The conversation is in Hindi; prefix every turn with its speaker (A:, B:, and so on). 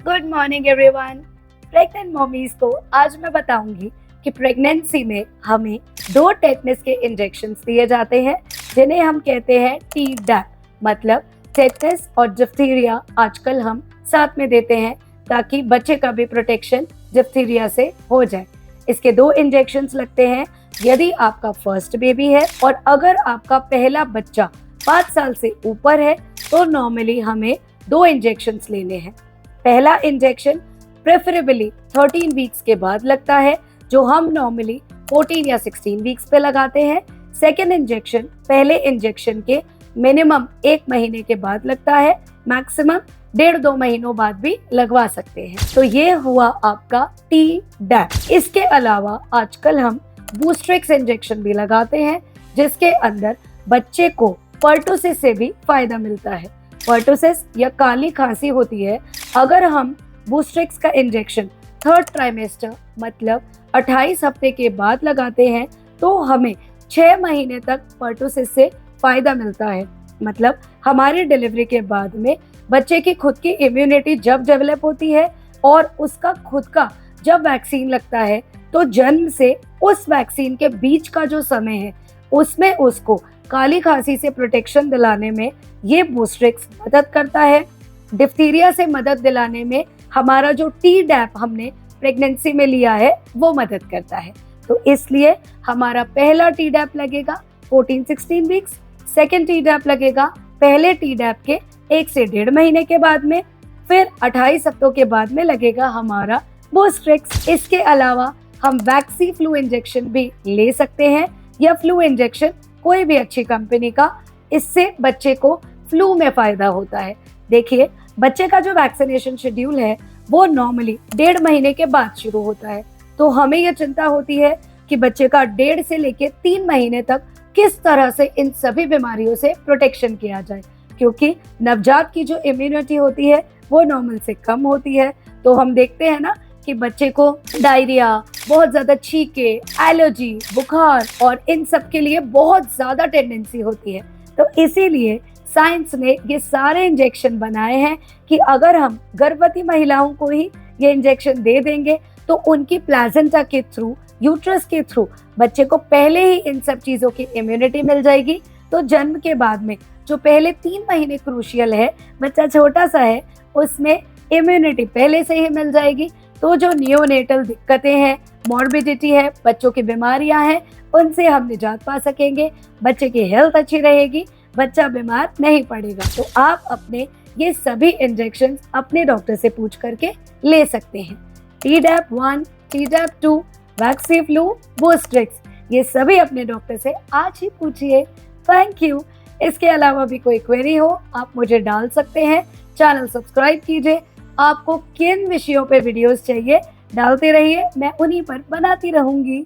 A: Good morning everyone. Pregnant mommies को आज मैं बताऊंगी कि प्रेगनेंसी में हमें 2 टेटनस के इंजेक्शन दिए जाते हैं जिन्हें हम कहते हैं टी डैप, मतलब टेटनस और डिप्थीरिया आजकल हम साथ में देते हैं ताकि बच्चे का भी प्रोटेक्शन डिप्थीरिया से हो जाए। इसके 2 इंजेक्शन लगते हैं यदि आपका फर्स्ट बेबी है, और अगर आपका पहला बच्चा 5 साल से ऊपर है तो नॉर्मली हमें 2 इंजेक्शन लेने हैं। पहला इंजेक्शन प्रेफरेबली 13 वीक्स के बाद लगता है, जो हम नॉर्मली 14 या 16 वीक्स पे लगाते हैं। सेकेंड इंजेक्शन पहले इंजेक्शन के मिनिमम 1 महीने के बाद लगता है, मैक्सिमम 1.5-2 महीनों बाद भी लगवा सकते हैं। तो ये हुआ आपका टी डैप। इसके अलावा आजकल हम बूस्ट्रिक्स इंजेक्शन भी लगाते हैं जिसके अंदर बच्चे को पर्टुसिस से भी फायदा मिलता है। पर्टुसिस या काली खांसी होती है, अगर हम बूस्ट्रिक्स का इंजेक्शन 3rd ट्राइमेस्टर मतलब 28 हफ्ते के बाद लगाते हैं तो हमें 6 महीने तक पर्टुसिस से फायदा मिलता है। मतलब हमारी डिलीवरी के बाद में बच्चे की खुद की इम्यूनिटी जब डेवलप होती है और उसका खुद का जब वैक्सीन लगता है तो जन्म से उस वैक्सीन के बीच का जो समय है उसमें उसको काली खांसी से प्रोटेक्शन दिलाने में ये बूस्ट्रिक्स मदद करता है। डिप्थीरिया से मदद दिलाने में हमारा जो टी डैप हमने प्रेगनेंसी में लिया है वो मदद करता है। तो इसलिए हमारा पहला टी डैप लगेगा 14-16 वीक्स, सेकेंड टी डैप लगेगा पहले टी डैप के 1 से 1.5 महीने के बाद में, फिर 28 हफ्तों के बाद में लगेगा हमारा बूस्ट्रिक्स। इसके अलावा हम वैक्सी फ्लू इंजेक्शन भी ले सकते हैं या फ्लू इंजेक्शन कोई भी अच्छी कंपनी का, इससे बच्चे को फ्लू में फायदा होता है। देखिए, बच्चे का जो वैक्सीनेशन शेड्यूल है वो नॉर्मली 1.5 महीने के बाद शुरू होता है, तो हमें यह चिंता होती है कि बच्चे का 1.5 से लेके 3 महीने तक किस तरह से इन सभी बीमारियों से प्रोटेक्शन किया जाए, क्योंकि नवजात की जो इम्यूनिटी होती है वो नॉर्मल से कम होती है। तो हम देखते हैं ना कि बच्चे को डायरिया, बहुत ज्यादा छींके, एलर्जी, बुखार और इन सब के लिए बहुत ज्यादा टेंडेंसी होती है। तो इसीलिए साइंस ने ये सारे इंजेक्शन बनाए हैं कि अगर हम गर्भवती महिलाओं को ही ये इंजेक्शन दे देंगे तो उनकी प्लाजेंटा के थ्रू, यूट्रस के थ्रू बच्चे को पहले ही इन सब चीजों की इम्यूनिटी मिल जाएगी। तो जन्म के बाद में जो पहले 3 महीने क्रूशियल है, बच्चा छोटा सा है, उसमें इम्यूनिटी पहले से ही मिल जाएगी। तो जो नियोनेटल दिक्कतें हैं, मॉर्बिडिटी है, बच्चों की बीमारियां हैं, उनसे हम निजात पा सकेंगे, बच्चे की हेल्थ अच्छी रहेगी, बच्चा बीमार नहीं पड़ेगा। तो आप अपने ये सभी इंजेक्शन अपने डॉक्टर से पूछ करके ले सकते हैं। टी डैप 1, टी डैप 2, वैक्सी फ्लू, बूस्ट्रिक्स, ये सभी अपने डॉक्टर से आज ही पूछिए। Thank you. इसके अलावा भी कोई क्वेरी हो आप मुझे डाल सकते हैं। चैनल सब्सक्राइब कीजिए। आपको किन विषयों पे वीडियोस चाहिए डालते रहिए, मैं उन्हीं पर बनाती रहूंगी।